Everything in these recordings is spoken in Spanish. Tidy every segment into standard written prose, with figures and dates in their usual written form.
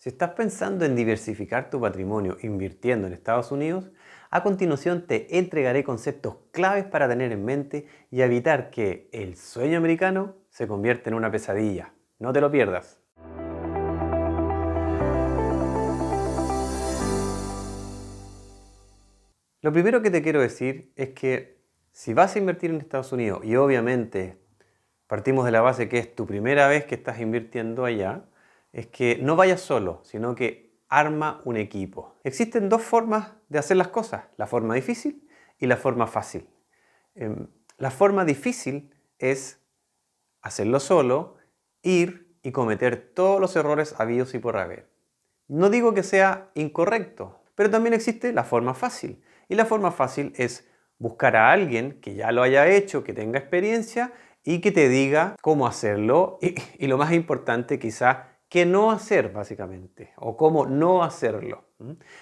Si estás pensando en diversificar tu patrimonio invirtiendo en Estados Unidos, a continuación te entregaré conceptos claves para tener en mente y evitar que el sueño americano se convierta en una pesadilla. No te lo pierdas. Lo primero que te quiero decir es que si vas a invertir en Estados Unidos y obviamente partimos de la base que es tu primera vez que estás invirtiendo allá, es que no vayas solo, sino que arma un equipo. Existen dos formas de hacer las cosas, la forma difícil y la forma fácil. La forma difícil es hacerlo solo, ir y cometer todos los errores habidos y por haber. No digo que sea incorrecto, pero también existe la forma fácil. Y la forma fácil es buscar a alguien que ya lo haya hecho, que tenga experiencia y que te diga cómo hacerlo y lo más importante quizá, qué no hacer básicamente o cómo no hacerlo.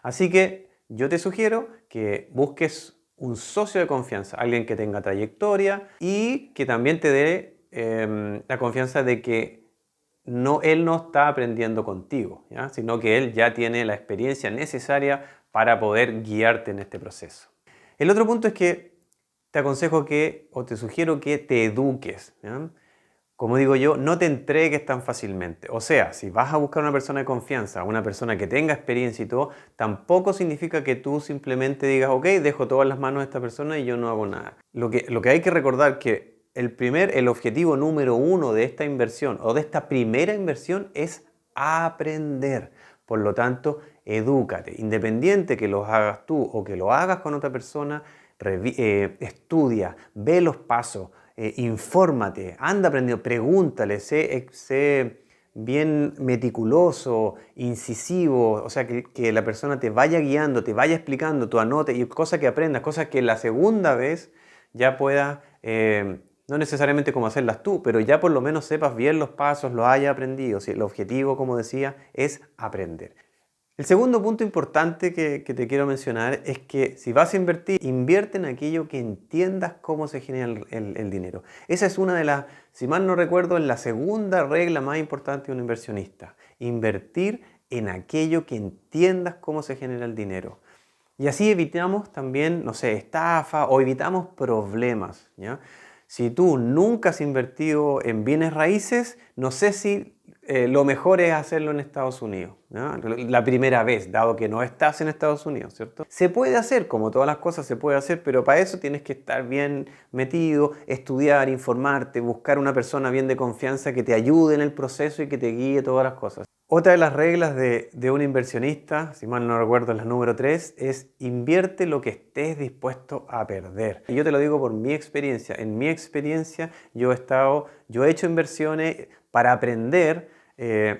Así que yo te sugiero que busques un socio de confianza, alguien que tenga trayectoria y que también te dé la confianza de que él no está aprendiendo contigo, ¿ya? Sino que él ya tiene la experiencia necesaria para poder guiarte en este proceso. El otro punto es que te aconsejo o te sugiero que te eduques, ¿ya? Como digo yo, no te entregues tan fácilmente. O sea, si vas a buscar una persona de confianza, una persona que tenga experiencia y todo, tampoco significa que tú simplemente digas, ok, dejo todas las manos de esta persona y yo no hago nada. Lo que hay que recordar que el objetivo número uno de esta inversión o de esta primera inversión es aprender. Por lo tanto, edúcate. Independiente que lo hagas tú o que lo hagas con otra persona, estudia, ve los pasos, infórmate, anda aprendiendo, pregúntale, sé bien meticuloso, incisivo, o sea, que la persona te vaya guiando, te vaya explicando, tú anotes y cosas que aprendas, cosas que la segunda vez ya puedas, no necesariamente cómo hacerlas tú, pero ya por lo menos sepas bien los pasos, lo hayas aprendido. Si el objetivo, como decía, es aprender. El segundo punto importante que te quiero mencionar es que si vas a invertir, invierte en aquello que entiendas cómo se genera el dinero. Esa es una de las, si mal no recuerdo, es la segunda regla más importante de un inversionista. Invertir en aquello que entiendas cómo se genera el dinero. Y así evitamos también, no sé, estafa o evitamos problemas, ¿ya? Si tú nunca has invertido en bienes raíces, no sé si lo mejor es hacerlo en Estados Unidos, ¿ya? La primera vez, dado que no estás en Estados Unidos, ¿cierto? Se puede hacer, como todas las cosas se puede hacer, pero para eso tienes que estar bien metido, estudiar, informarte, buscar una persona bien de confianza que te ayude en el proceso y que te guíe todas las cosas. Otra de las reglas de un inversionista, si mal no recuerdo es la número 3, es invierte lo que estés dispuesto a perder. Y yo te lo digo por mi experiencia. En mi experiencia yo he hecho inversiones para aprender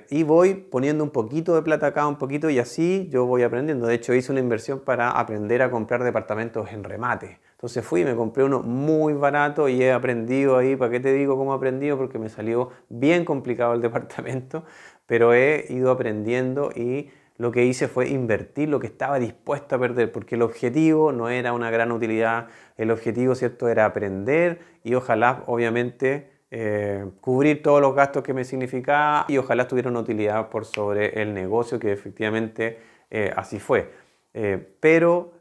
y voy poniendo un poquito de plata acá, un poquito y así yo voy aprendiendo. De hecho hice una inversión para aprender a comprar departamentos en remate. Entonces fui y me compré uno muy barato y he aprendido ahí. ¿Para qué te digo cómo he aprendido? Porque me salió bien complicado el departamento, pero he ido aprendiendo y lo que hice fue invertir lo que estaba dispuesto a perder, porque el objetivo no era una gran utilidad, el objetivo, ¿cierto?, era aprender y ojalá, obviamente, cubrir todos los gastos que me significaba y ojalá tuviera una utilidad por sobre el negocio, que efectivamente así fue. Pero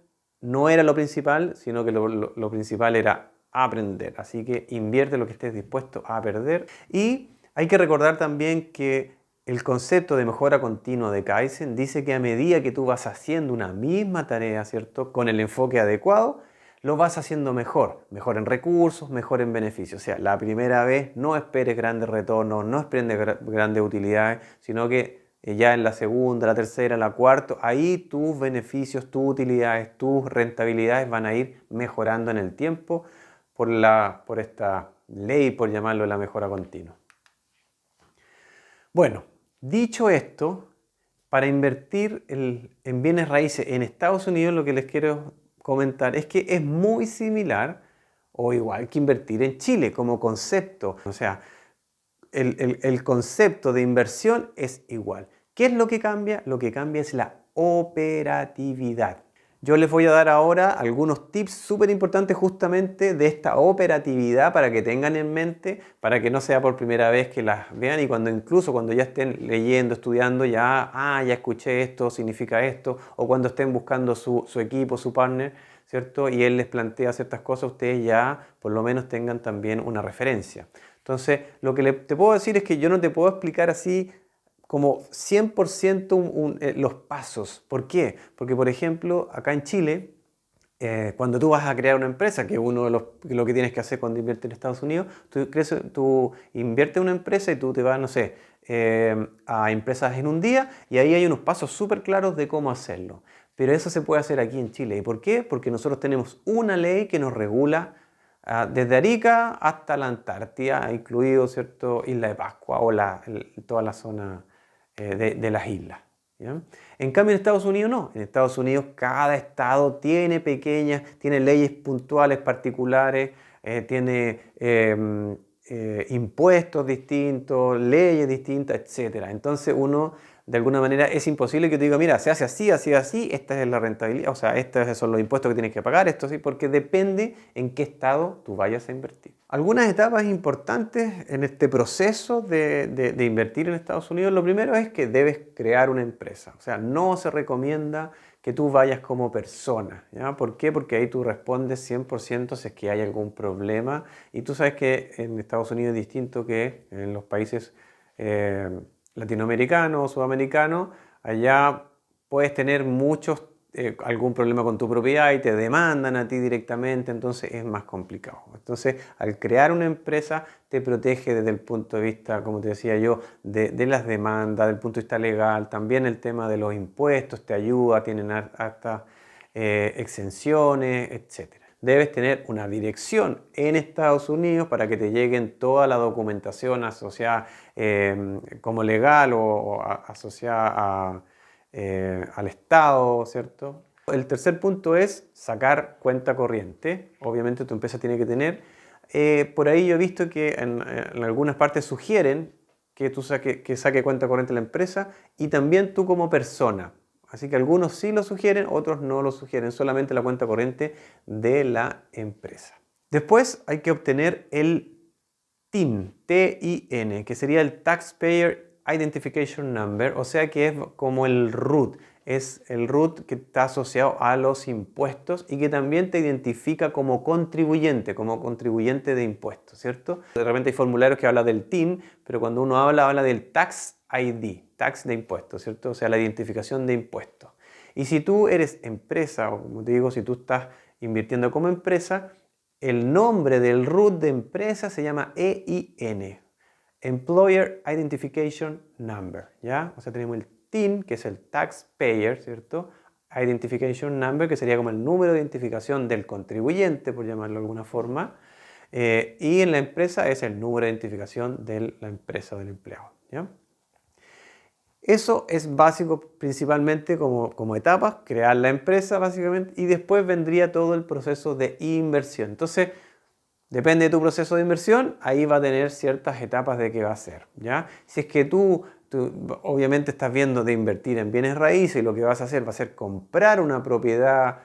no era lo principal, sino que lo principal era aprender. Así que invierte lo que estés dispuesto a perder. Y hay que recordar también que el concepto de mejora continua de Kaizen dice que a medida que tú vas haciendo una misma tarea, ¿cierto?, con el enfoque adecuado, lo vas haciendo mejor, mejor en recursos, mejor en beneficios. O sea, la primera vez no esperes grandes retornos, no esperes grandes utilidades, sino que ya en la segunda, la tercera, la cuarta, ahí tus beneficios, tus utilidades, tus rentabilidades van a ir mejorando en el tiempo por esta ley, por llamarlo, la mejora continua. Bueno, dicho esto, para invertir en bienes raíces en Estados Unidos, lo que les quiero comentar es que es muy similar o igual que invertir en Chile como concepto. O sea, el concepto de inversión es igual. ¿Qué es lo que cambia? Lo que cambia es la operatividad. Yo les voy a dar ahora algunos tips súper importantes justamente de esta operatividad para que tengan en mente, para que no sea por primera vez que las vean y incluso cuando ya estén leyendo, estudiando, ya escuché esto, significa esto, o cuando estén buscando su equipo, su partner, ¿cierto? Y él les plantea ciertas cosas, ustedes ya por lo menos tengan también una referencia. Entonces, lo que te puedo decir es que yo no te puedo explicar así como 100% los pasos. ¿Por qué? Porque, por ejemplo, acá en Chile, cuando tú vas a crear una empresa, que es uno de lo que tienes que hacer cuando inviertes en Estados Unidos, tú inviertes en una empresa y tú te vas, no sé, a empresas en un día y ahí hay unos pasos súper claros de cómo hacerlo. Pero eso se puede hacer aquí en Chile. ¿Y por qué? Porque nosotros tenemos una ley que nos regula desde Arica hasta la Antártida, incluido, ¿cierto?, Isla de Pascua o toda la zona de las islas. ¿Ya? En cambio en Estados Unidos no. En Estados Unidos cada estado tiene tiene leyes puntuales particulares, tiene impuestos distintos, leyes distintas, etc. Entonces uno, de alguna manera, es imposible que te diga, mira, se hace así, así, así, esta es la rentabilidad, o sea, estos son los impuestos que tienes que pagar, esto sí, porque depende en qué estado tú vayas a invertir. Algunas etapas importantes en este proceso de invertir en Estados Unidos, lo primero es que debes crear una empresa, o sea, no se recomienda que tú vayas como persona, ¿ya? ¿Por qué? Porque ahí tú respondes 100% si es que hay algún problema y tú sabes que en Estados Unidos es distinto que en los países latinoamericanos o sudamericanos. Allá puedes tener algún problema con tu propiedad y te demandan a ti directamente, entonces es más complicado. Entonces, al crear una empresa te protege desde el punto de vista, como te decía yo, de las demandas, del punto de vista legal, también el tema de los impuestos te ayuda, tienen hasta exenciones, etc. Debes tener una dirección en Estados Unidos para que te lleguen toda la documentación asociada como legal o asociada al Estado, ¿cierto? El tercer punto es sacar cuenta corriente. Obviamente tu empresa tiene que tener. Por ahí yo he visto que en algunas partes sugieren que que saque cuenta corriente la empresa y también tú como persona. Así que algunos sí lo sugieren, otros no lo sugieren, solamente la cuenta corriente de la empresa. Después hay que obtener el TIN, T-I-N, que sería el Taxpayer Identification Number, o sea que es como el RUT, es el RUT que está asociado a los impuestos y que también te identifica como contribuyente de impuestos, ¿cierto? De repente hay formularios que hablan del TIN, pero cuando uno habla del Tax ID, tax de impuestos, ¿cierto? O sea, la identificación de impuestos. Y si tú eres empresa, o como te digo, si tú estás invirtiendo como empresa, el nombre del RUT de empresa se llama EIN, Employer Identification Number, ¿ya? O sea, tenemos el TIN, que es el Taxpayer, ¿cierto? Identification Number, que sería como el número de identificación del contribuyente, por llamarlo de alguna forma. Y en la empresa es el número de identificación de la empresa o del empleado, ¿ya? Eso es básico principalmente como etapas, crear la empresa básicamente y después vendría todo el proceso de inversión. Entonces, depende de tu proceso de inversión, ahí va a tener ciertas etapas de qué va a ser, ¿ya? Si es que tú obviamente estás viendo de invertir en bienes raíces y lo que vas a hacer va a ser comprar una propiedad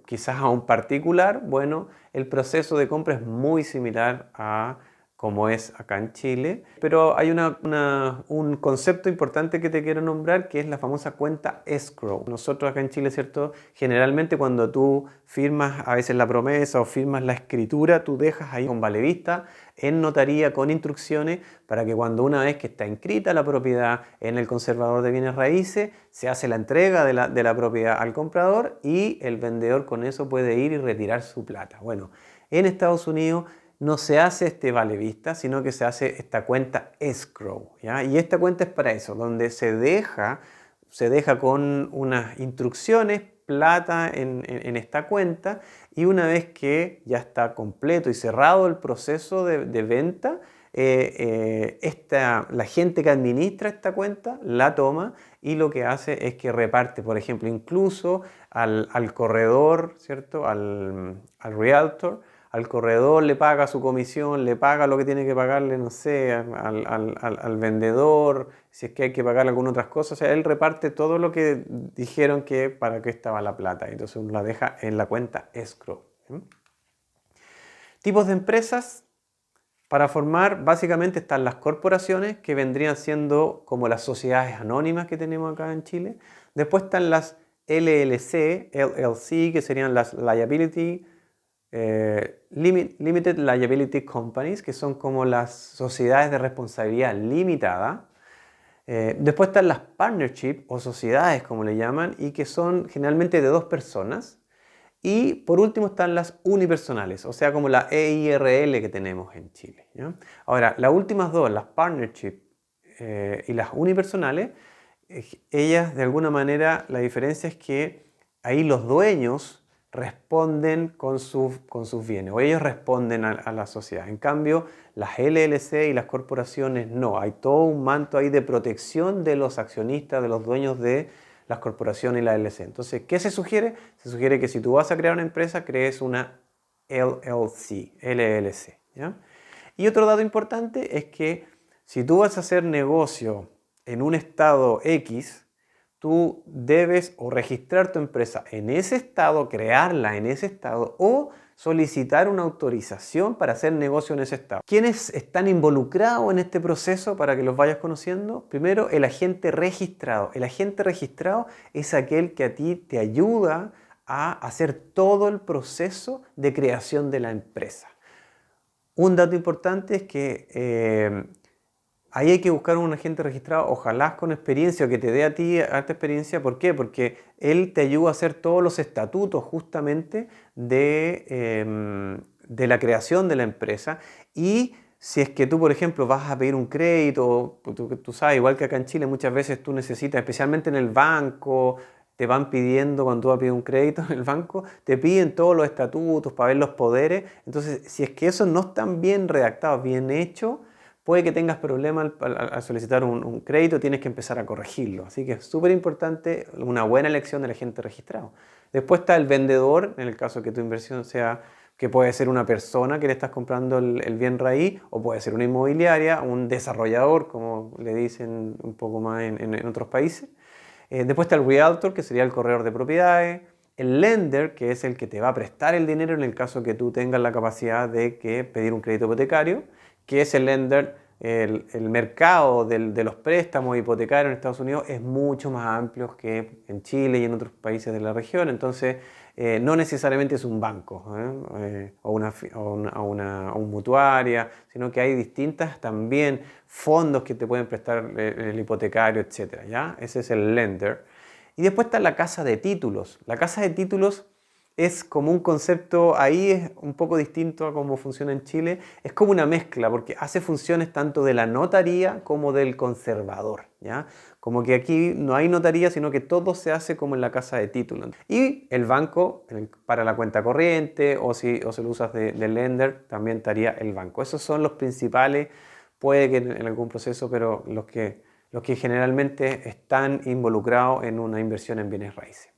quizás a un particular, bueno, el proceso de compra es muy similar a como es acá en Chile, pero hay un concepto importante que te quiero nombrar que es la famosa cuenta escrow. Nosotros acá en Chile, ¿cierto? Generalmente cuando tú firmas a veces la promesa o firmas la escritura, tú dejas ahí con vale vista en notaría con instrucciones para que cuando una vez que está inscrita la propiedad en el conservador de bienes raíces, se hace la entrega de la propiedad al comprador y el vendedor con eso puede ir y retirar su plata. Bueno, en Estados Unidos no se hace este vale vista, sino que se hace esta cuenta escrow, ¿ya? Y esta cuenta es para eso, donde se deja con unas instrucciones plata en esta cuenta y una vez que ya está completo y cerrado el proceso de venta, la gente que administra esta cuenta la toma y lo que hace es que reparte, por ejemplo, incluso al corredor, ¿cierto? Al realtor, al corredor le paga su comisión, le paga lo que tiene que pagarle, no sé, al vendedor, si es que hay que pagarle algunas otras cosas. O sea, él reparte todo lo que dijeron que para qué estaba la plata. Entonces uno la deja en la cuenta escrow. Tipos de empresas. Para formar, básicamente están las corporaciones, que vendrían siendo como las sociedades anónimas que tenemos acá en Chile. Después están las LLC, que serían las Limited Liability Companies, que son como las sociedades de responsabilidad limitada. Después están las partnership o sociedades, como le llaman, y que son generalmente de 2 personas. Y por último están las unipersonales, o sea, como la EIRL que tenemos en Chile, ¿ya? Ahora, las últimas dos, las partnership y las unipersonales, ellas de alguna manera, la diferencia es que ahí los dueños responden con sus bienes, o ellos responden a la sociedad. En cambio, las LLC y las corporaciones no, hay todo un manto ahí de protección de los accionistas, de los dueños de las corporaciones y la LLC. Entonces, ¿qué se sugiere? Se sugiere que si tú vas a crear una empresa, crees una LLC. ¿Ya? Y otro dato importante es que si tú vas a hacer negocio en un estado X, tú debes o registrar tu empresa en ese estado, crearla en ese estado o solicitar una autorización para hacer negocio en ese estado. ¿Quiénes están involucrados en este proceso para que los vayas conociendo? Primero, el agente registrado. El agente registrado es aquel que a ti te ayuda a hacer todo el proceso de creación de la empresa. Un dato importante es que ahí hay que buscar un agente registrado, ojalá con experiencia, o que te dé a ti harta experiencia. ¿Por qué? Porque él te ayuda a hacer todos los estatutos justamente de la creación de la empresa. Y si es que tú, por ejemplo, vas a pedir un crédito, tú sabes, igual que acá en Chile, muchas veces tú necesitas, especialmente en el banco, te van pidiendo, cuando tú vas a pedir un crédito en el banco, te piden todos los estatutos para ver los poderes. Entonces, si es que esos no están bien redactados, bien hechos, puede que tengas problemas al solicitar un crédito, tienes que empezar a corregirlo. Así que es súper importante una buena elección del agente registrado. Después está el vendedor, en el caso que tu inversión sea, que puede ser una persona que le estás comprando el bien raíz, o puede ser una inmobiliaria, un desarrollador, como le dicen un poco más en otros países. Después está el realtor, que sería el corredor de propiedades. El lender, que es el que te va a prestar el dinero en el caso que tú tengas la capacidad de pedir un crédito hipotecario, que es el lender. El mercado de los préstamos hipotecarios en Estados Unidos es mucho más amplio que en Chile y en otros países de la región. Entonces, no necesariamente es un banco o una mutuaria, sino que hay distintas también fondos que te pueden prestar el hipotecario, etc. ¿Ya? Ese es el lender. Y después está la casa de títulos. La casa de títulos es como un concepto, ahí es un poco distinto a cómo funciona en Chile. Es como una mezcla, porque hace funciones tanto de la notaría como del conservador, ¿ya? Como que aquí no hay notaría, sino que todo se hace como en la casa de títulos. Y el banco, para la cuenta corriente, o si lo usas de lender, también te haría el banco. Esos son los principales, puede que en algún proceso, pero los que generalmente están involucrados en una inversión en bienes raíces.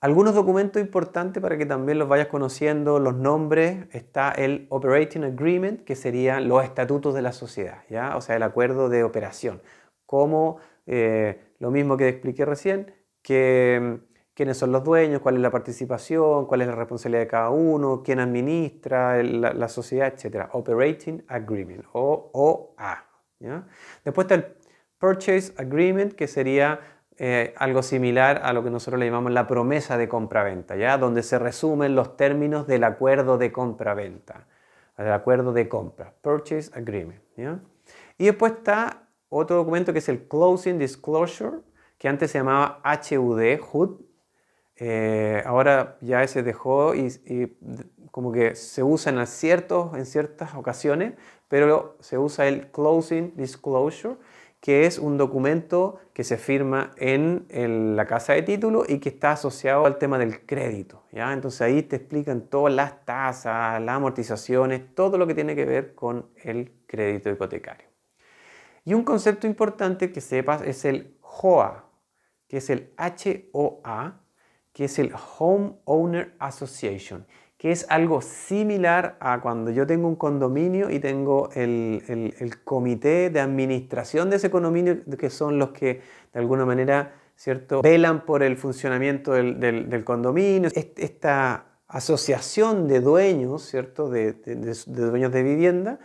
Algunos documentos importantes para que también los vayas conociendo, los nombres, está el Operating Agreement, que serían los estatutos de la sociedad, ¿ya? O sea, el acuerdo de operación. Como lo mismo que expliqué recién, quiénes son los dueños, cuál es la participación, cuál es la responsabilidad de cada uno, quién administra la sociedad, etc. Operating Agreement, o OA, ¿ya? Después está el Purchase Agreement, que sería algo similar a lo que nosotros le llamamos la promesa de compra-venta, ¿ya? Donde se resumen los términos del acuerdo de compra-venta, el acuerdo de compra, Purchase Agreement, ¿ya? Y después está otro documento que es el Closing Disclosure, que antes se llamaba HUD. Ahora ya ese dejó y como que se usa en ciertas ocasiones, pero se usa el Closing Disclosure, que es un documento que se firma en la casa de título y que está asociado al tema del crédito, ¿ya? Entonces ahí te explican todas las tasas, las amortizaciones, todo lo que tiene que ver con el crédito hipotecario. Y un concepto importante que sepas es el HOA, que es el HOA, que es el Home Owner Association, que es algo similar a cuando yo tengo un condominio y tengo el comité de administración de ese condominio, que son los que de alguna manera, ¿cierto?, velan por el funcionamiento del condominio. Esta asociación de dueños, ¿cierto?, de dueños de vivienda,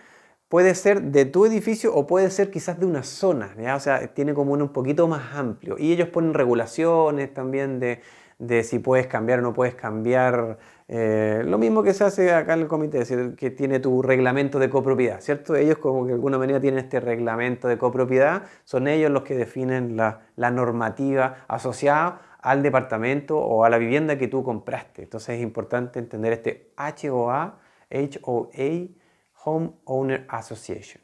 puede ser de tu edificio o puede ser quizás de una zona, ¿ya? O sea, tiene como un poquito más amplio. Y ellos ponen regulaciones también de si puedes cambiar o no puedes cambiar. Lo mismo que se hace acá en el comité, es decir, que tiene tu reglamento de copropiedad, ¿cierto? Ellos como que de alguna manera tienen este reglamento de copropiedad, son ellos los que definen la normativa asociada al departamento o a la vivienda que tú compraste. Entonces es importante entender este HOA, Home Owner Association.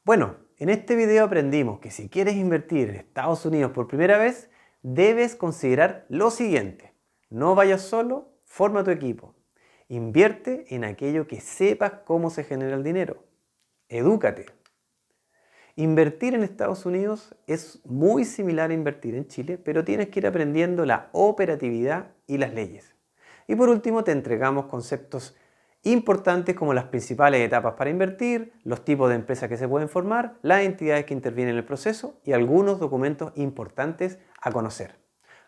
Bueno, en este video aprendimos que si quieres invertir en Estados Unidos por primera vez, debes considerar lo siguiente. No vayas solo, forma tu equipo. Invierte en aquello que sepas cómo se genera el dinero. Edúcate. Invertir en Estados Unidos es muy similar a invertir en Chile, pero tienes que ir aprendiendo la operatividad y las leyes. Y por último, te entregamos conceptos importantes como las principales etapas para invertir, los tipos de empresas que se pueden formar, las entidades que intervienen en el proceso y algunos documentos importantes a conocer.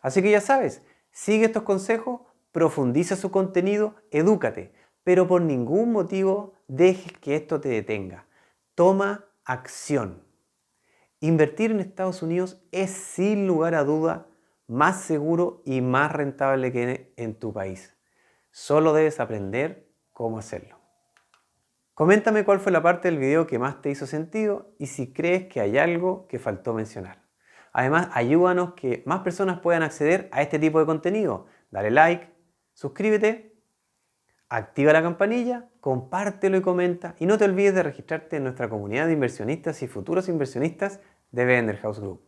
Así que ya sabes, sigue estos consejos, profundiza su contenido, edúcate, pero por ningún motivo dejes que esto te detenga. Toma acción. Invertir en Estados Unidos es sin lugar a duda más seguro y más rentable que en tu país. Solo debes aprender cómo hacerlo. Coméntame cuál fue la parte del video que más te hizo sentido y si crees que hay algo que faltó mencionar. Además, ayúdanos que más personas puedan acceder a este tipo de contenido. Dale like, suscríbete, activa la campanilla, compártelo y comenta. Y no te olvides de registrarte en nuestra comunidad de inversionistas y futuros inversionistas de Berenberg House Group.